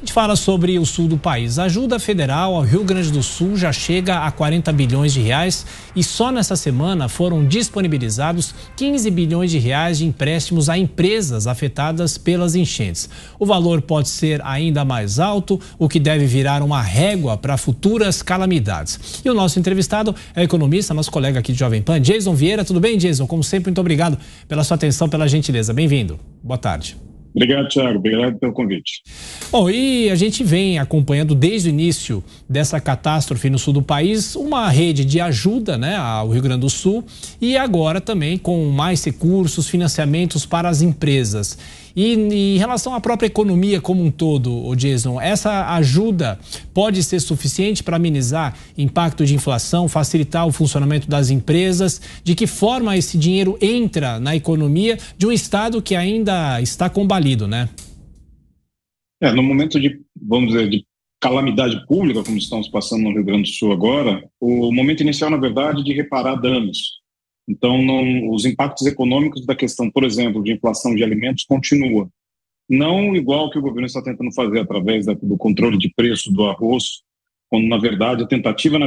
A gente fala sobre o sul do país. A ajuda federal ao Rio Grande do Sul já chega a 40 bilhões de reais e só nessa semana foram disponibilizados 15 bilhões de reais de empréstimos a empresas afetadas pelas enchentes. O valor pode ser ainda mais alto, o que deve virar uma régua para futuras calamidades. E o nosso entrevistado é o economista, nosso colega aqui de Jovem Pan, Jason Vieira. Tudo bem, Jason? Como sempre, muito obrigado pela sua atenção, pela gentileza. Bem-vindo. Boa tarde. Obrigado, Thiago. Obrigado pelo convite. Bom, e a gente vem acompanhando desde o início dessa catástrofe no sul do país uma rede de ajuda, né, ao Rio Grande do Sul e agora também com mais recursos, financiamentos para as empresas. E em relação à própria economia como um todo, Jason, essa ajuda pode ser suficiente para amenizar impacto de inflação, facilitar o funcionamento das empresas? De que forma esse dinheiro entra na economia de um estado que ainda está combalido, né? No momento de, vamos dizer, de calamidade pública, como estamos passando no Rio Grande do Sul agora, o momento inicial, na verdade, de reparar danos. Então, os impactos econômicos da questão, por exemplo, de inflação de alimentos continua. Não igual que o governo está tentando fazer através do controle de preço do arroz, quando, na verdade, a tentativa, na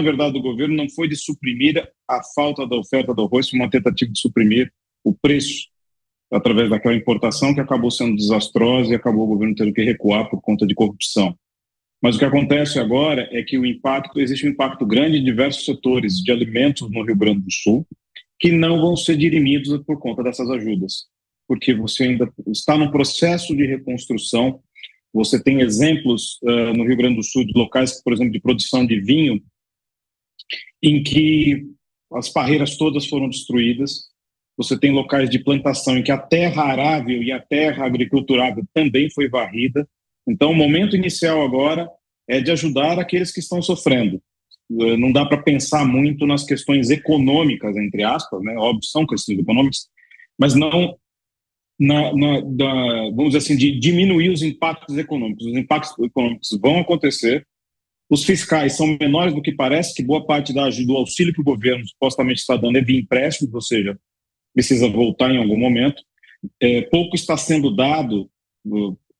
verdade, do governo não foi de suprimir a falta da oferta do arroz, foi uma tentativa de suprimir o preço através daquela importação que acabou sendo desastrosa e acabou o governo tendo que recuar por conta de corrupção. Mas o que acontece agora é que existe um impacto grande em diversos setores de alimentos no Rio Grande do Sul que não vão ser dirimidos por conta dessas ajudas, porque você ainda está num processo de reconstrução. Você tem exemplos no Rio Grande do Sul de locais, por exemplo, de produção de vinho, em que as parreiras todas foram destruídas. Você tem locais de plantação em que a terra arável e a terra agriculturável também foi varrida. Então, o momento inicial agora é de ajudar aqueles que estão sofrendo. Não dá para pensar muito nas questões econômicas, entre aspas, né? Óbvio, são questões econômicas, mas não, vamos dizer assim, de diminuir os impactos econômicos. Os impactos econômicos vão acontecer. Os fiscais são menores do que parece, que boa parte da ajuda, do auxílio que o governo supostamente está dando é via empréstimos, ou seja, precisa voltar em algum momento. Pouco está sendo dado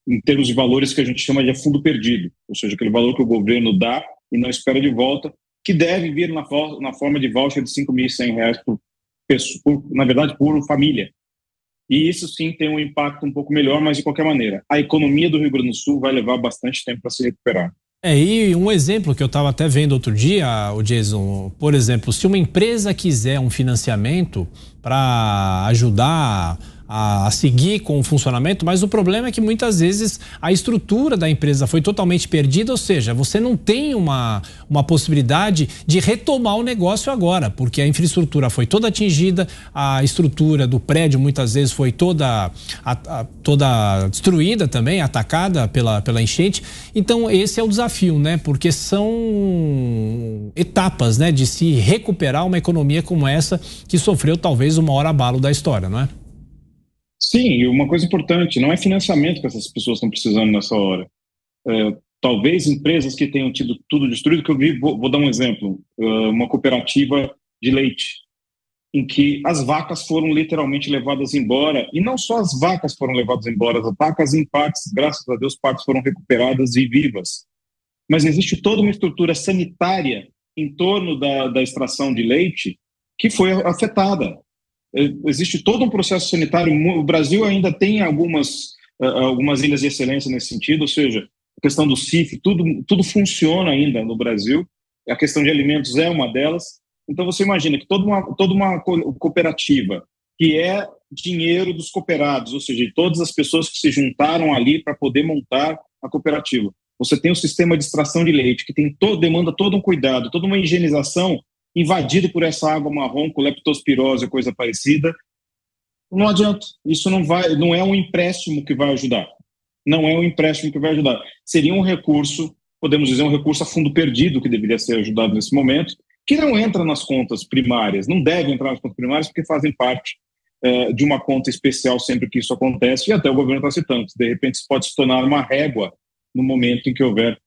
em termos de valores que a gente chama de fundo perdido, ou seja, aquele valor que o governo dá e não espera de volta, que deve vir na forma de voucher de R$5.100 na verdade, por família. E isso sim tem um impacto um pouco melhor, mas de qualquer maneira, a economia do Rio Grande do Sul vai levar bastante tempo para se recuperar. E um exemplo que eu estava até vendo outro dia, o Jason, por exemplo, se uma empresa quiser um financiamento para ajudar a seguir com o funcionamento, mas o problema é que muitas vezes a estrutura da empresa foi totalmente perdida, ou seja, você não tem uma possibilidade de retomar o negócio agora, porque a infraestrutura foi toda atingida, a estrutura do prédio muitas vezes foi toda destruída também, atacada pela enchente. Então esse é o desafio, né? Porque são etapas, né, de se recuperar uma economia como essa que sofreu talvez o maior abalo da história, não é? Sim, e uma coisa importante, não é financiamento que essas pessoas estão precisando nessa hora. Talvez empresas que tenham tido tudo destruído, que eu vi, vou dar um exemplo, uma cooperativa de leite, em que as vacas foram literalmente levadas embora, e não só as vacas foram levadas embora, as vacas em partes, graças a Deus, partes foram recuperadas e vivas. Mas existe toda uma estrutura sanitária em torno da extração de leite que foi afetada. Existe todo um processo sanitário. O Brasil ainda tem algumas ilhas de excelência nesse sentido, ou seja, a questão do CIF, tudo funciona ainda no Brasil. A questão de alimentos é uma delas. Então você imagina que toda uma cooperativa, que é dinheiro dos cooperados, ou seja, de todas as pessoas que se juntaram ali para poder montar a cooperativa. Você tem o sistema de extração de leite, que demanda todo um cuidado, toda uma higienização, invadido por essa água marrom com leptospirose ou coisa parecida. Não adianta. Isso não é um empréstimo que vai ajudar. Não é um empréstimo que vai ajudar. Seria um recurso, podemos dizer, um recurso a fundo perdido que deveria ser ajudado nesse momento, que não entra nas contas primárias, não deve entrar nas contas primárias porque fazem parte de uma conta especial sempre que isso acontece, e até o governo está citando. De repente isso pode se tornar uma régua no momento em que houver,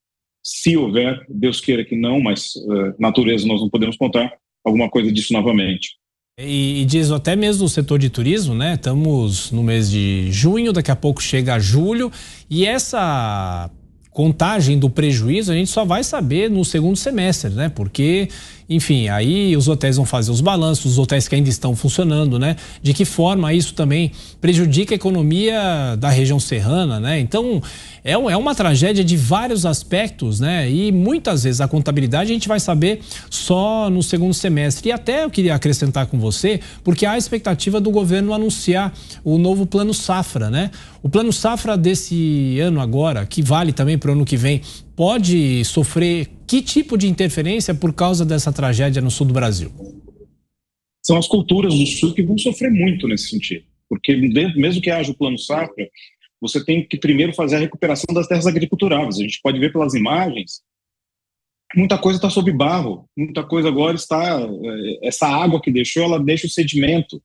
se houver, Deus queira que não, mas natureza nós não podemos contar, alguma coisa disso novamente. E diz até mesmo no setor de turismo, né? Estamos no mês de junho, daqui a pouco chega julho, e essa contagem do prejuízo a gente só vai saber no segundo semestre, né? Porque, enfim, aí os hotéis vão fazer os balanços, os hotéis que ainda estão funcionando, né? De que forma isso também prejudica a economia da região serrana, né? Então, é uma tragédia de vários aspectos, né? E muitas vezes a contabilidade a gente vai saber só no segundo semestre. E até eu queria acrescentar com você, porque há a expectativa do governo anunciar o novo Plano Safra, né? O Plano Safra desse ano agora, que vale também para o ano que vem, pode sofrer que tipo de interferência por causa dessa tragédia no sul do Brasil? São as culturas do sul que vão sofrer muito nesse sentido, porque mesmo que haja o Plano Safra, você tem que primeiro fazer a recuperação das terras agriculturáveis. A gente pode ver pelas imagens, muita coisa está sob barro, muita coisa agora está... Essa água que deixou, ela deixa o sedimento.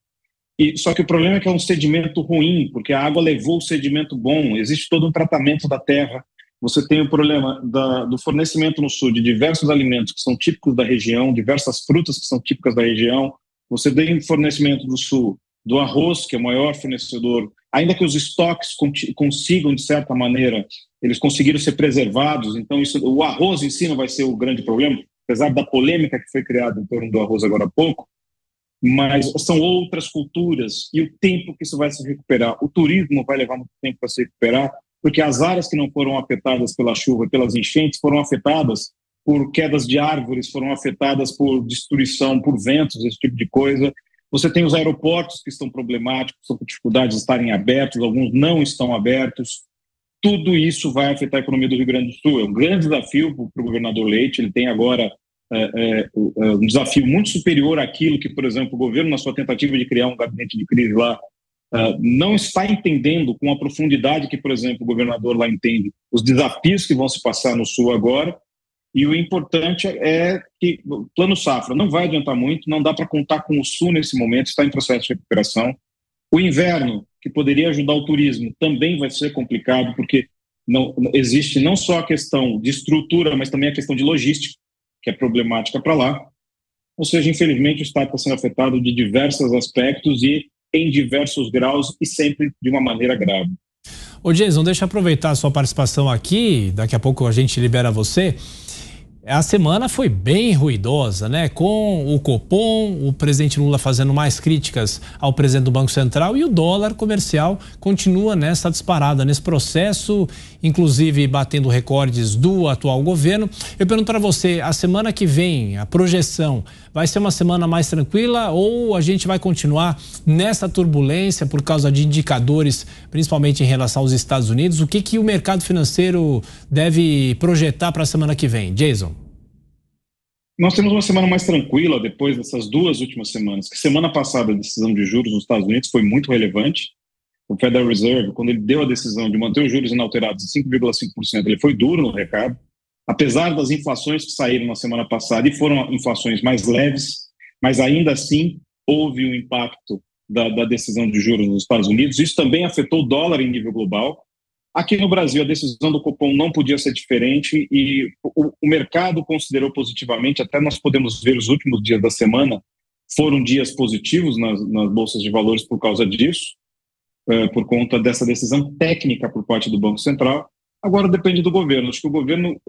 Só que o problema é que é um sedimento ruim, porque a água levou o sedimento bom, existe todo um tratamento da terra. Você tem o problema do fornecimento no sul de diversos alimentos que são típicos da região, diversas frutas que são típicas da região. Você tem o fornecimento do sul do arroz, que é o maior fornecedor, ainda que os estoques consigam, de certa maneira, eles conseguiram ser preservados, então o arroz em si não vai ser o grande problema, apesar da polêmica que foi criada em torno do arroz agora há pouco, mas são outras culturas e o tempo que isso vai se recuperar. O turismo vai levar muito tempo para se recuperar, porque as áreas que não foram afetadas pela chuva e pelas enchentes foram afetadas por quedas de árvores, foram afetadas por destruição, por ventos, esse tipo de coisa. Você tem os aeroportos que estão problemáticos, estão com dificuldade de estarem abertos, alguns não estão abertos. Tudo isso vai afetar a economia do Rio Grande do Sul. É um grande desafio para o governador Leite. Ele tem agora um desafio muito superior àquilo que, por exemplo, o governo, na sua tentativa de criar um gabinete de crise lá, não está entendendo com a profundidade que, por exemplo, o governador lá entende os desafios que vão se passar no Sul agora. E o importante é que o Plano Safra não vai adiantar muito, não dá para contar com o Sul nesse momento, está em processo de recuperação. O inverno, que poderia ajudar o turismo, também vai ser complicado, porque existe não só a questão de estrutura, mas também a questão de logística, que é problemática para lá. Ou seja, infelizmente, o Estado está sendo afetado de diversos aspectos e em diversos graus e sempre de uma maneira grave. Ô Jason, deixa eu aproveitar a sua participação aqui, daqui a pouco a gente libera você. A semana foi bem ruidosa, né? Com o Copom, o presidente Lula fazendo mais críticas ao presidente do Banco Central e o dólar comercial continua nessa disparada, nesse processo, inclusive batendo recordes do atual governo. Eu pergunto para você, a semana que vem, a projeção, vai ser uma semana mais tranquila ou a gente vai continuar nessa turbulência por causa de indicadores, principalmente em relação aos Estados Unidos? O que o mercado financeiro deve projetar para a semana que vem? Jason? Nós temos uma semana mais tranquila depois dessas duas últimas semanas, que semana passada a decisão de juros nos Estados Unidos foi muito relevante. O Federal Reserve, quando ele deu a decisão de manter os juros inalterados em 5,5%, ele foi duro no recado. Apesar das inflações que saíram na semana passada, e foram inflações mais leves, mas ainda assim houve um impacto da decisão de juros nos Estados Unidos. Isso também afetou o dólar em nível global. Aqui no Brasil, a decisão do Copom não podia ser diferente e o mercado considerou positivamente, até nós podemos ver os últimos dias da semana, foram dias positivos nas bolsas de valores por causa disso, por conta dessa decisão técnica por parte do Banco Central. Agora depende do governo. Acho que o governo,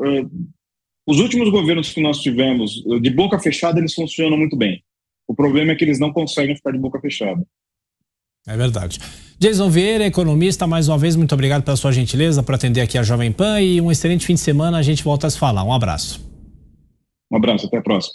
os últimos governos que nós tivemos, de boca fechada, eles funcionam muito bem. O problema é que eles não conseguem ficar de boca fechada. É verdade. Jason Vieira, economista, mais uma vez, muito obrigado pela sua gentileza por atender aqui a Jovem Pan e um excelente fim de semana. A gente volta a se falar. Um abraço. Um abraço, até a próxima.